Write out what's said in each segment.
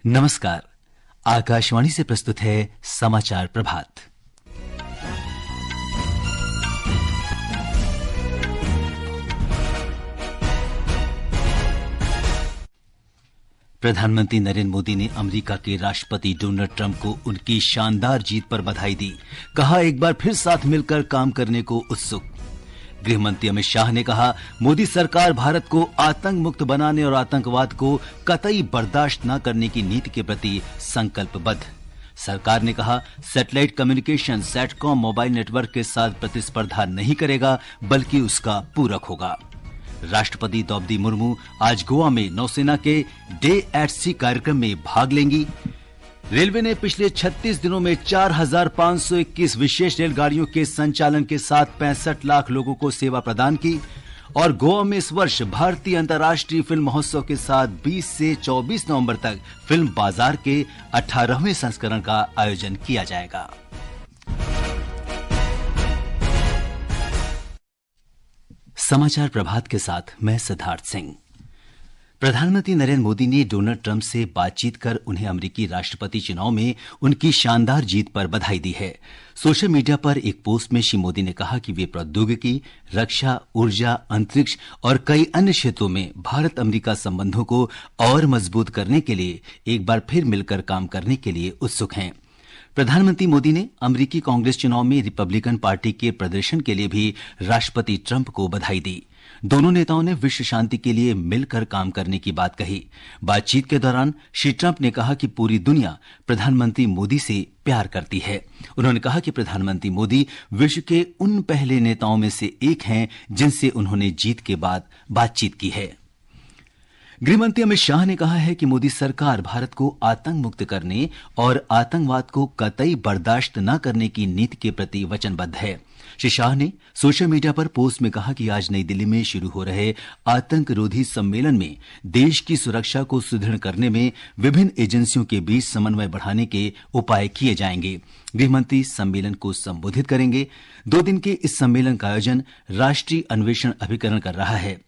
नमस्कार। आकाशवाणी से प्रस्तुत है समाचार प्रभात। प्रधानमंत्री नरेंद्र मोदी ने अमेरिका के राष्ट्रपति डोनाल्ड ट्रंप को उनकी शानदार जीत पर बधाई दी। कहा, एक बार फिर साथ मिलकर काम करने को उत्सुक। गृह मंत्री अमित शाह ने कहा, मोदी सरकार भारत को आतंक मुक्त बनाने और आतंकवाद को कतई बर्दाश्त न करने की नीति के प्रति संकल्पबद्ध। सरकार ने कहा, satellite communication satcom mobile network के साथ प्रतिस्पर्धा नहीं करेगा बल्कि उसका पूरक होगा। राष्ट्रपति द्रौपदी मुर्मू आज गोवा में नौसेना के डे एट सी कार्यक्रम में भाग लेंगी। रेलवे ने पिछले 36 दिनों में 4,521 विशेष रेलगाड़ियों के संचालन के साथ 65 लाख लोगों को सेवा प्रदान की। और गोवा में इस वर्ष भारतीय अंतर्राष्ट्रीय फिल्म महोत्सव के साथ 20 से 24 नवंबर तक फिल्म बाजार के 18वें संस्करण का आयोजन किया जाएगा। समाचार प्रभात के साथ मैं सिद्धार्थ सिंह। प्रधानमंत्री नरेंद्र मोदी ने डोनाल्ड ट्रंप से बातचीत कर उन्हें अमेरिकी राष्ट्रपति चुनाव में उनकी शानदार जीत पर बधाई दी है। सोशल मीडिया पर एक पोस्ट में श्री मोदी ने कहा कि वे प्रौद्योगिकी, रक्षा, ऊर्जा, अंतरिक्ष और कई अन्य क्षेत्रों में भारत अमेरिका संबंधों को और मजबूत करने के लिए एक बार फिर मिलकर काम करने के लिए उत्सुक हैं। प्रधानमंत्री मोदी ने अमेरिकी कांग्रेस चुनाव में रिपब्लिकन पार्टी के प्रदर्शन के लिए भी राष्ट्रपति ट्रंप को बधाई दी। दोनों नेताओं ने विश्व शांति के लिए मिलकर काम करने की बात कही। बातचीत के दौरान श्री ट्रंप ने कहा कि पूरी दुनिया प्रधानमंत्री मोदी से प्यार करती है। उन्होंने कहा कि प्रधानमंत्री मोदी विश्व के उन पहले नेताओं में से एक हैं जिनसे उन्होंने जीत के बाद बातचीत की है। गृहमंत्री अमित शाह ने कहा है कि मोदी सरकार भारत को आतंक मुक्त करने और आतंकवाद को कतई बर्दाश्त न करने की नीति के प्रति वचनबद्ध है। श्री शाह ने सोशल मीडिया पर पोस्ट में कहा कि आज नई दिल्ली में शुरू हो रहे आतंक रोधी सम्मेलन में देश की सुरक्षा को सुदृढ़ करने में विभिन्न एजेंसियों के बीच समन्वय बढ़ाने के उपाय किए जाएंगे। गृहमंत्री सम्मेलन को संबोधित करेंगे। 2 दिन के इस सम्मेलन का आयोजन राष्ट्रीय अन्वेषण अभिकरण कर रहा है।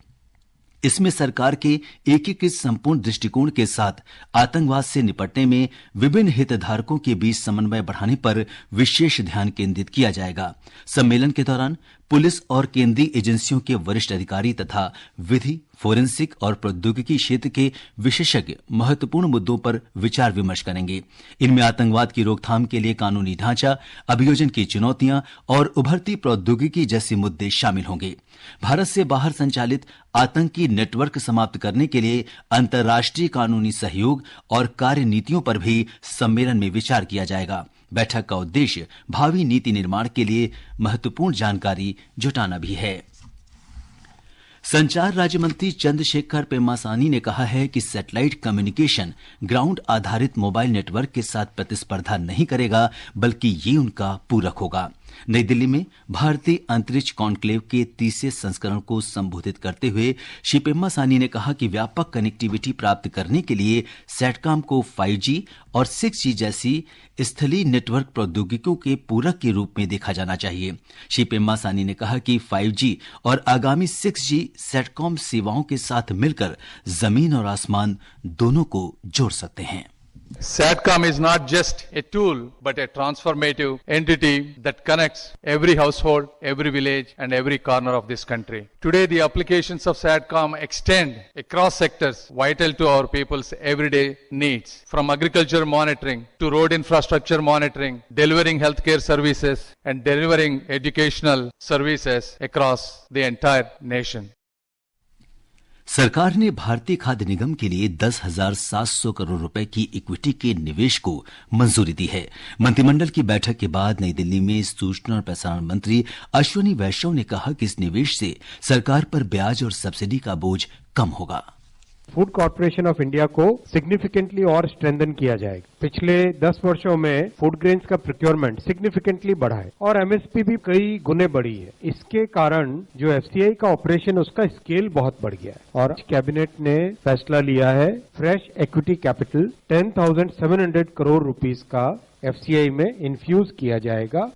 इसमें सरकार के एकीकृत संपूर्ण दृष्टिकोण के साथ आतंकवाद से निपटने में विभिन्न हितधारकों के बीच समन्वय बढ़ाने पर विशेष ध्यान केंद्रित किया जाएगा। सम्मेलन के दौरान पुलिस और केंद्रीय एजेंसियों के वरिष्ठ अधिकारी तथा विधि, फोरेंसिक और प्रौद्योगिकी क्षेत्र के विशेषज्ञ महत्वपूर्ण मुद्दों पर विचार विमर्श करेंगे। इनमें आतंकवाद की रोकथाम के लिए कानूनी ढांचा, अभियोजन की चुनौतियां और उभरती प्रौद्योगिकी जैसे मुद्दे शामिल होंगे। भारत से बाहर संचालित आतंकी नेटवर्क समाप्त करने के लिए अंतर्राष्ट्रीय कानूनी सहयोग और कार्यनीतियों पर भी सम्मेलन में विचार किया जाएगा। बैठक का उद्देश्य भावी नीति निर्माण के लिए महत्वपूर्ण जानकारी जुटाना भी है। संचार राज्य मंत्री चंद्रशेखर पेम्मासानी ने कहा है कि सैटेलाइट कम्युनिकेशन ग्राउंड आधारित मोबाइल नेटवर्क के साथ प्रतिस्पर्धा नहीं करेगा बल्कि ये उनका पूरक होगा। नई दिल्ली में भारतीय अंतरिक्ष कॉन्क्लेव के 30वें संस्करण को संबोधित करते हुए श्री पेम्मासानी ने कहा कि व्यापक कनेक्टिविटी प्राप्त करने के लिए सैटकॉम को 5G और 6G जैसी स्थलीय नेटवर्क प्रौद्योगिकियों के पूरक के रूप में देखा जाना चाहिए। श्री पेम्मासानी ने कहा कि 5G और आगामी 6G सैटकॉम सेवाओं के साथ मिलकर जमीन और आसमान दोनों को जोड़ सकते हैं। SATCOM is not just a tool, but a transformative entity that connects every household, every village, and every corner of this country. Today, the applications of SATCOM extend across sectors vital to our people's everyday needs, from agriculture monitoring to road infrastructure monitoring, delivering healthcare services, and delivering educational services across the entire nation. सरकार ने भारतीय खाद्य निगम के लिए 10,700 करोड़ रुपए की equity के निवेश को मंजूरी दी है। मंत्रिमंडल की बैठक के बाद नई दिल्ली में सूचना और प्रसारण मंत्री अश्विनी वैष्णव ने कहा कि इस निवेश से सरकार पर ब्याज और सब्सिडी का बोझ कम होगा। फूड कॉर्पोरेशन ऑफ इंडिया को सिग्निफिकेंटली और स्ट्रेंथन किया जाएगा। पिछले 10 वर्षों में फूड ग्रेन्स का प्रोक्योरमेंट सिग्निफिकेंटली बढ़ा है और एमएसपी भी कई गुने बढ़ी है। इसके कारण जो एफसीआई का ऑपरेशन उसका स्केल बहुत बढ़ गया है और कैबिनेट ने फैसला लिया है fresh equity capital 10,700 crore rupees का एफसीआई में इन्फ्यूज किया जाएगा।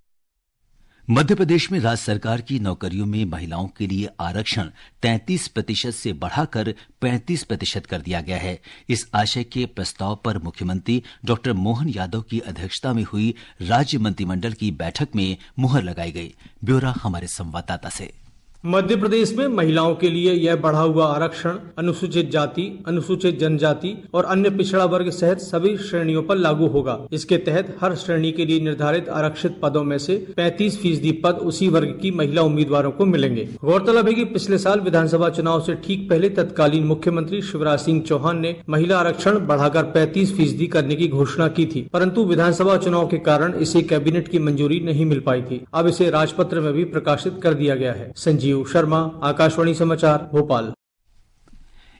मध्य प्रदेश में राज्य सरकार की नौकरियों में महिलाओं के लिए आरक्षण 33% से बढ़ाकर 35% कर दिया गया है। इस आशय के प्रस्ताव पर मुख्यमंत्री डॉ मोहन यादव की अध्यक्षता में हुई राज्य मंत्रिमंडल की बैठक में मुहर लगाई गई। ब्यौरा हमारे संवाददाता से। मध्य प्रदेश में महिलाओं के लिए यह बढ़ा हुआ आरक्षण अनुसूचित जाति, अनुसूचित जनजाति और अन्य पिछड़ा वर्ग सहित सभी श्रेणियों पर लागू होगा। इसके तहत हर श्रेणी के लिए निर्धारित आरक्षित पदों में से 35% पद उसी वर्ग की महिला उम्मीदवारों को मिलेंगे। गौरतलब है कि पिछले साल विधानसभा चुनाव से ठीक पहले तत्कालीन मुख्यमंत्री शिवराज सिंह चौहान ने महिला आरक्षण बढ़ाकर 35% करने की घोषणा की थी, परंतु विधानसभा चुनाव के कारण इसे कैबिनेट की मंजूरी नहीं मिल पाई थी। अब इसे राजपत्र में भी प्रकाशित कर दिया गया है। संजीव शर्मा, आकाशवाणी समाचार, भोपाल।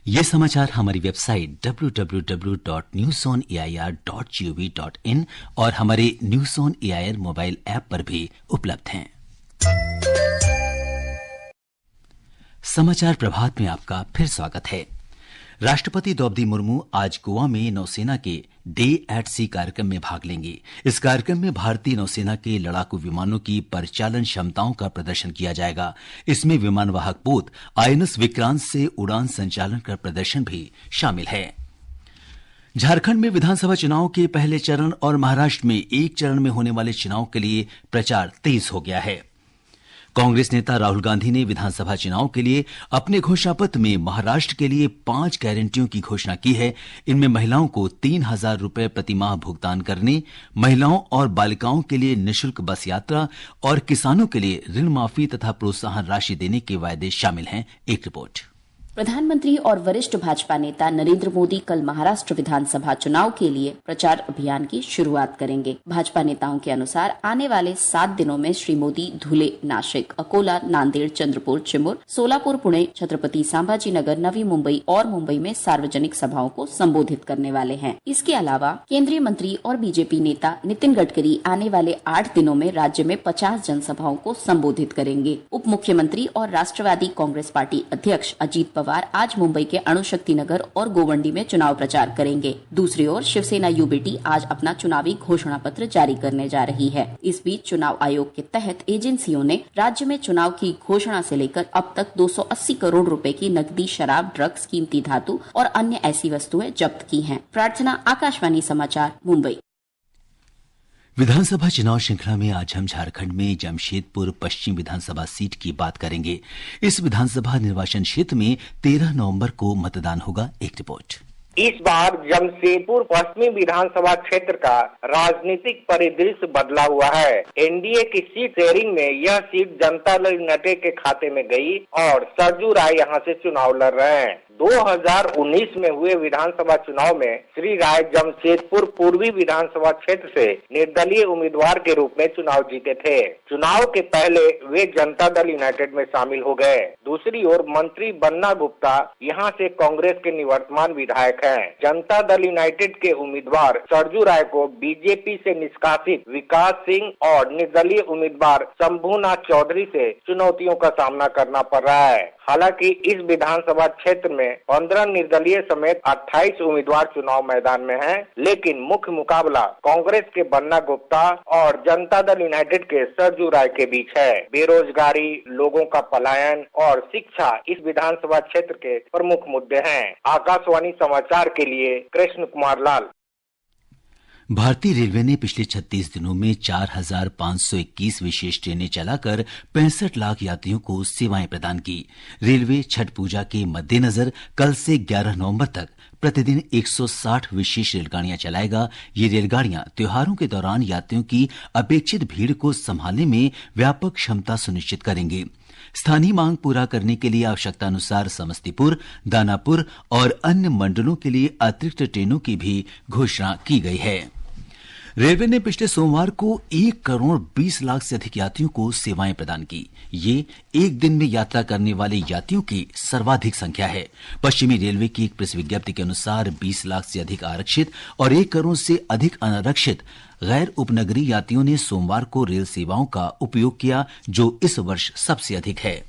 ये समाचार हमारी वेबसाइट www.newsonair.gov.in और हमारे news on AIR mobile app पर भी उपलब्ध हैं। समाचार प्रभात में आपका फिर स्वागत है। राष्ट्रपति द्रौपदी मुर्मू आज गोवा में नौसेना के डे एट सी कार्यक्रम में भाग लेंगे। इस कार्यक्रम में भारतीय नौसेना के लड़ाकू विमानों की परिचालन क्षमताओं का प्रदर्शन किया जाएगा। इसमें विमानवाहक पोत आईएनएस विक्रांत से उड़ान संचालन का प्रदर्शन भी शामिल है। झारखंड में विधानसभा चुनाव के पहले चरण और महाराष्ट्र में एक चरण में होने वाले चुनाव के लिए प्रचार तेज हो गया है। कांग्रेस नेता राहुल गांधी ने विधानसभा चुनाव के लिए अपने घोषणापत्र में महाराष्ट्र के लिए 5 गारंटियों की घोषणा की है। इनमें महिलाओं को 3,000 रुपए प्रतिमाह भुगतान करने, महिलाओं और बालिकाओं के लिए निःशुल्क बस यात्रा और किसानों के लिए ऋण माफी तथा प्रोत्साहन राशि देने के वायदे शामिल हैं। एक रिपोर्ट। प्रधानमंत्री और वरिष्ठ भाजपा नेता नरेंद्र मोदी कल महाराष्ट्र विधानसभा चुनाव के लिए प्रचार अभियान की शुरुआत करेंगे। भाजपा नेताओं के अनुसार आने वाले 7 दिनों में श्री मोदी धुले, नाशिक, अकोला, नांदेड़, चंद्रपुर, चिमूर, सोलापुर, पुणे, छत्रपति संभाजीनगर, नवी मुंबई और मुंबई में सार्वजनिक सभाओं को संबोधित करने वाले हैं। इसके अलावा केंद्रीय मंत्री और बीजेपी नेता नितिन गडकरी आने वाले 8 दिनों में राज्य में 50 जनसभाओं को संबोधित करेंगे। उप मुख्यमंत्री और राष्ट्रवादी कांग्रेस पार्टी अध्यक्ष अजीत पवार आज मुंबई के अणुशक्ति नगर और गोवंडी में चुनाव प्रचार करेंगे। दूसरी ओर शिवसेना यूबीटी आज अपना चुनावी घोषणा पत्र जारी करने जा रही है। इस बीच चुनाव आयोग के तहत एजेंसियों ने राज्य में चुनाव की घोषणा से लेकर अब तक 280 करोड़ रुपए की नकदी, शराब, ड्रग्स, कीमती धातु और अन्य ऐसी वस्तुएं जब्त की हैं। प्रार्थना, आकाशवाणी समाचार, मुंबई। विधानसभा चुनाव श्रृंखला में आज हम झारखंड में जमशेदपुर पश्चिम विधानसभा सीट की बात करेंगे। इस विधानसभा निर्वाचन क्षेत्र में 13 नवंबर को मतदान होगा। एक रिपोर्ट। इस बार जमशेदपुर पश्चिमी विधानसभा क्षेत्र का राजनीतिक परिदृश्य बदला हुआ है। एनडीए की सीट शेयरिंग में यह सीट जनता दल यूनाइटेड के खाते में गई और सरजू राय यहां से चुनाव लड़ रहे हैं। 2019 में हुए विधानसभा चुनाव में श्री राय जमशेदपुर पूर्वी विधानसभा क्षेत्र से निर्दलीय उम्मीदवार के रूप में चुनाव जीते थे। चुनाव के पहले वे जनता दल यूनाइटेड में शामिल हो गए। दूसरी ओर मंत्री बन्ना गुप्ता यहां से कांग्रेस के निवर्तमान विधायक हैं। जनता दल यूनाइटेड के उम्मीदवार सरजू राय को बीजेपी से निष्कासित विकास सिंह और निर्दलीय उम्मीदवार शंभूनाथ चौधरी से चुनौतियों का सामना करना पड़ रहा है। हालांकि इस विधानसभा क्षेत्र में 15 निर्दलीय समेत 28 उम्मीदवार चुनाव मैदान में हैं, लेकिन मुख्य मुकाबला कांग्रेस के बन्ना गुप्ता और जनता दल यूनाइटेड के सरजू राय के बीच है। बेरोजगारी, लोगों का पलायन और शिक्षा इस विधानसभा क्षेत्र के प्रमुख मुद्दे हैं। आकाशवाणी समाचार के लिए कृष्ण कुमार लाल। भारतीय रेलवे ने पिछले 36 दिनों में 4,521 विशेष ट्रेनें चलाकर 65 लाख यात्रियों को सेवाएं प्रदान की। रेलवे छठ पूजा के मद्देनजर कल से 11 नवंबर तक प्रतिदिन 160 विशेष रेलगाड़ियां चलाएगा। ये रेलगाड़ियां त्योहारों के दौरान यात्रियों की अपेक्षित भीड़ को संभालने में व्यापक क्षमता सुनिश्चित करेंगे। स्थानीय मांग पूरा करने के लिए आवश्यकता अनुसार समस्तीपुर, दानापुर और अन्य मंडलों के लिए अतिरिक्त ट्रेनों की भी घोषणा की गई है। रेलवे ने पिछले सोमवार को 1 करोड़ 20 लाख से अधिक यात्रियों को सेवाएं प्रदान की। ये एक दिन में यात्रा करने वाले यात्रियों की सर्वाधिक संख्या है। पश्चिमी रेलवे की एक प्रेस विज्ञप्ति के अनुसार 20 लाख से अधिक आरक्षित और 1 करोड़ से अधिक अनारक्षित गैर उपनगरीय यात्रियों ने सोमवार को रेल सेवाओं का उपयोग किया, जो इस वर्ष सबसे अधिक है।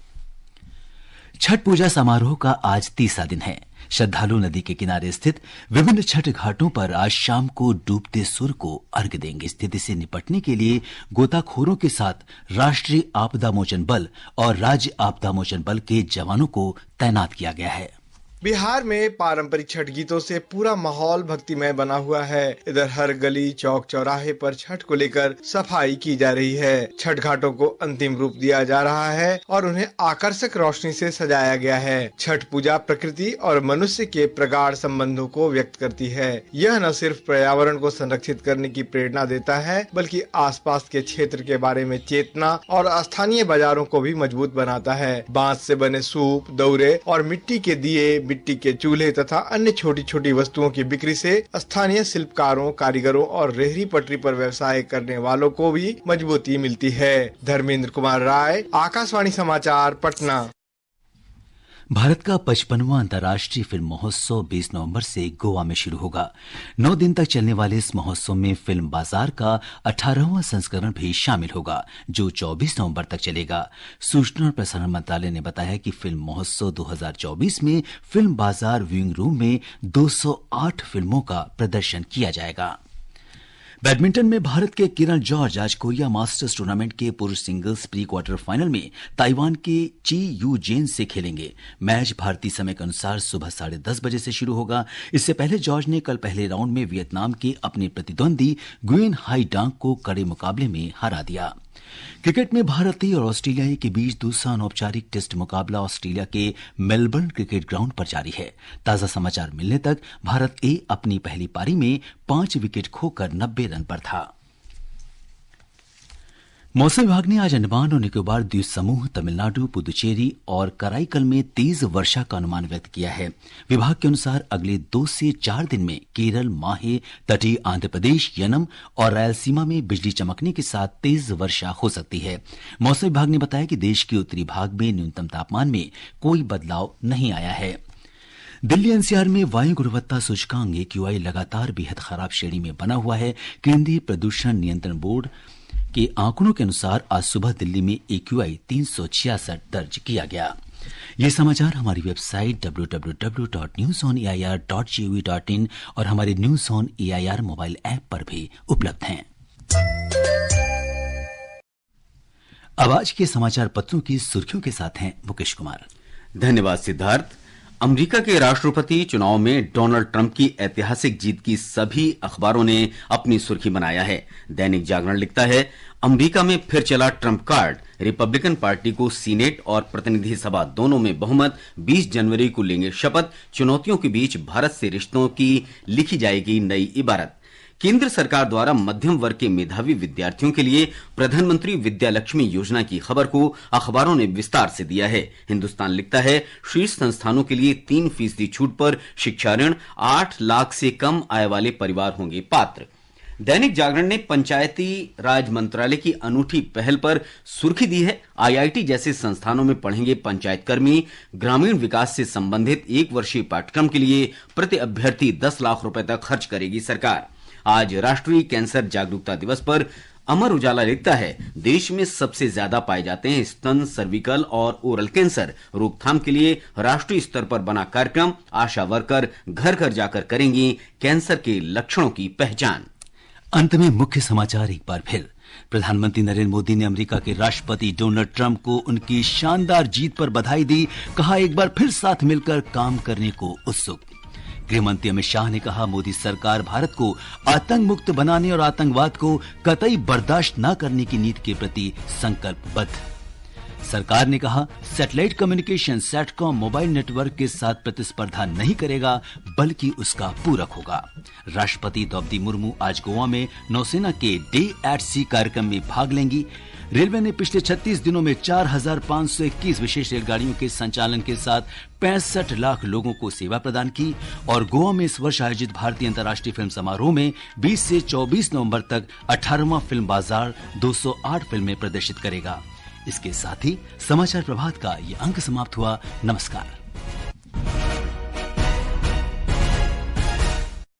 छठ पूजा समारोह का आज तीसरा दिन है। श्रद्धालु नदी के किनारे स्थित विभिन्न छठ घाटों पर आज शाम को डूबते सूर्य को अर्घ्य देंगे। स्थिति से निपटने के लिए गोताखोरों के साथ राष्ट्रीय आपदा मोचन बल और राज्य आपदा मोचन बल के जवानों को तैनात किया गया है। बिहार में पारंपरिक छठ गीतों से पूरा माहौल भक्तिमय बना हुआ है। इधर हर गली चौक चौराहे पर छठ को लेकर सफाई की जा रही है। छठ घाटों को अंतिम रूप दिया जा रहा है और उन्हें आकर्षक रोशनी से सजाया गया है। छठ पूजा प्रकृति और मनुष्य के प्रगाढ़ संबंधों को व्यक्त करती है। यह न सिर्फ पर्यावरण को संरक्षित करने की प्रेरणा देता है, बल्कि आसपास के क्षेत्र के बारे में चेतना और स्थानीय बाजारों को भी मजबूत बनाता है। बांस से बने सूप, दौरे और मिट्टी के दिए, मिट्टी के चूल्हे तथा अन्य छोटी छोटी वस्तुओं की बिक्री से स्थानीय शिल्पकारों, कारीगरों और रेहड़ी पटरी पर व्यवसाय करने वालों को भी मजबूती मिलती है। धर्मेंद्र कुमार राय, आकाशवाणी समाचार, पटना। भारत का 55वां अंतर्राष्ट्रीय फिल्म महोत्सव 20 नवंबर से गोवा में शुरू होगा। 9 दिन तक चलने वाले इस महोत्सव में फिल्म बाजार का 18वां संस्करण भी शामिल होगा, जो 24 नवंबर तक चलेगा। सूचना और प्रसारण मंत्रालय ने बताया कि फिल्म महोत्सव 2024 में फिल्म बाजार व्यूइंग रूम में 208 फिल्मों का प्रदर्शन किया जाएगा। बैडमिंटन में भारत के किरण जॉर्ज आज कोरिया मास्टर्स टूर्नामेंट के पुरुष सिंगल्स प्री क्वार्टर फाइनल में ताइवान के ची यू जेन से खेलेंगे। मैच भारतीय समय के अनुसार सुबह 10:30 बजे से शुरू होगा। इससे पहले जॉर्ज ने कल पहले राउंड में वियतनाम के अपने प्रतिद्वंदी गुएन हाई डांग को कड़े मुकाबले में हरा दिया। क्रिकेट में भारत और ऑस्ट्रेलिया के बीच दूसरा अनौपचारिक टेस्ट मुकाबला ऑस्ट्रेलिया के मेलबर्न क्रिकेट ग्राउंड पर जारी है। ताजा समाचार मिलने तक भारत ए अपनी पहली पारी में 5 विकेट खोकर 90 रन पर था। मौसम विभाग ने आज अंडमान और निकोबार द्वीप समूह, तमिलनाडु, पुदुचेरी और कराईकल में तेज वर्षा का अनुमान व्यक्त किया है। विभाग के अनुसार अगले 2 से 4 दिन में केरल, माहे, तटीय आंध्र प्रदेश, यनम और रायलसीमा में बिजली चमकने के साथ तेज वर्षा हो सकती है। मौसम विभाग ने बताया कि देश के उत्तरी भाग में न्यूनतम तापमान में कोई बदलाव नहीं आया है। दिल्ली एनसीआर में वायु गुणवत्ता सूचकांक AQI लगातार बेहद खराब श्रेणी में बना हुआ है। केंद्रीय प्रदूषण नियंत्रण बोर्ड के आंकड़ों के अनुसार आज सुबह दिल्ली में AQI 366 दर्ज किया गया। ये समाचार हमारी वेबसाइट www.newsonair.gov.in और हमारे news on AIR mobile app पर भी उपलब्ध हैं। अब आज के समाचार पत्रों की सुर्खियों के साथ हैं मुकेश कुमार। धन्यवाद सिद्धार्थ। अमेरिका के राष्ट्रपति चुनाव में डोनाल्ड ट्रंप की ऐतिहासिक जीत की सभी अखबारों ने अपनी सुर्खी बनाया है। दैनिक जागरण लिखता है, अमेरिका में फिर चला ट्रंप कार्ड। रिपब्लिकन पार्टी को सीनेट और प्रतिनिधि सभा दोनों में बहुमत। 20 जनवरी को लेंगे शपथ। चुनौतियों के बीच भारत से रिश्तों की लिखी जाएगी नई इबारत। केंद्र सरकार द्वारा मध्यम वर्ग के मेधावी विद्यार्थियों के लिए प्रधानमंत्री विद्या लक्ष्मी योजना की खबर को अखबारों ने विस्तार से दिया है। हिंदुस्तान लिखता है, शीर्ष संस्थानों के लिए 3% छूट पर शिक्षा ऋण। 8 लाख से कम आय वाले परिवार होंगे पात्र। दैनिक जागरण ने पंचायती राज मंत्रालय की अनूठी पहल पर सुर्खी दी है, IIT जैसे संस्थानों में पढ़ेंगे पंचायत कर्मी। ग्रामीण विकास से संबंधित 1 वर्षीय पाठ्यक्रम के लिए प्रति अभ्यर्थी 10 लाख रुपए तक खर्च करेगी सरकार। आज राष्ट्रीय कैंसर जागरूकता दिवस पर अमर उजाला लिखता है, देश में सबसे ज्यादा पाए जाते हैं स्तन, सर्विकल और ओरल कैंसर। रोकथाम के लिए राष्ट्रीय स्तर पर बना कार्यक्रम। आशा वर्कर घर घर जाकर करेंगी कैंसर के लक्षणों की पहचान। अंत में मुख्य समाचार एक बार फिर। प्रधानमंत्री नरेंद्र मोदी ने अमेरिका के राष्ट्रपति डोनाल्ड ट्रंप को उनकी शानदार जीत पर बधाई दी। कहा, एक बार फिर साथ मिलकर काम करने को उत्सुक। गृहमंत्री अमित शाह ने कहा, मोदी सरकार भारत को आतंक मुक्त बनाने और आतंकवाद को कतई बर्दाश्त न करने की नीति के प्रति संकल्पबद्ध। सरकार ने कहा, satellite communication satcom mobile network के साथ प्रतिस्पर्धा नहीं करेगा, बल्कि उसका पूरक होगा। राष्ट्रपति द्रौपदी मुर्मू आज गोवा में नौसेना के डे एट सी कार्यक्रम में भाग लेंगी। रेलवे ने पिछले 36 दिनों में 4,521 विशेष रेलगाड़ियों के संचालन के साथ 65 लाख लोगों को सेवा प्रदान की। और गोवा में इस वर्ष आयोजित भारतीय अंतर्राष्ट्रीय फिल्म समारोह में 20 से 24 नवंबर तक 18वां फिल्म बाजार 208 फिल्में प्रदर्शित करेगा। इसके साथ ही समाचार प्रभात का ये अंक समाप्त हुआ। नमस्कार।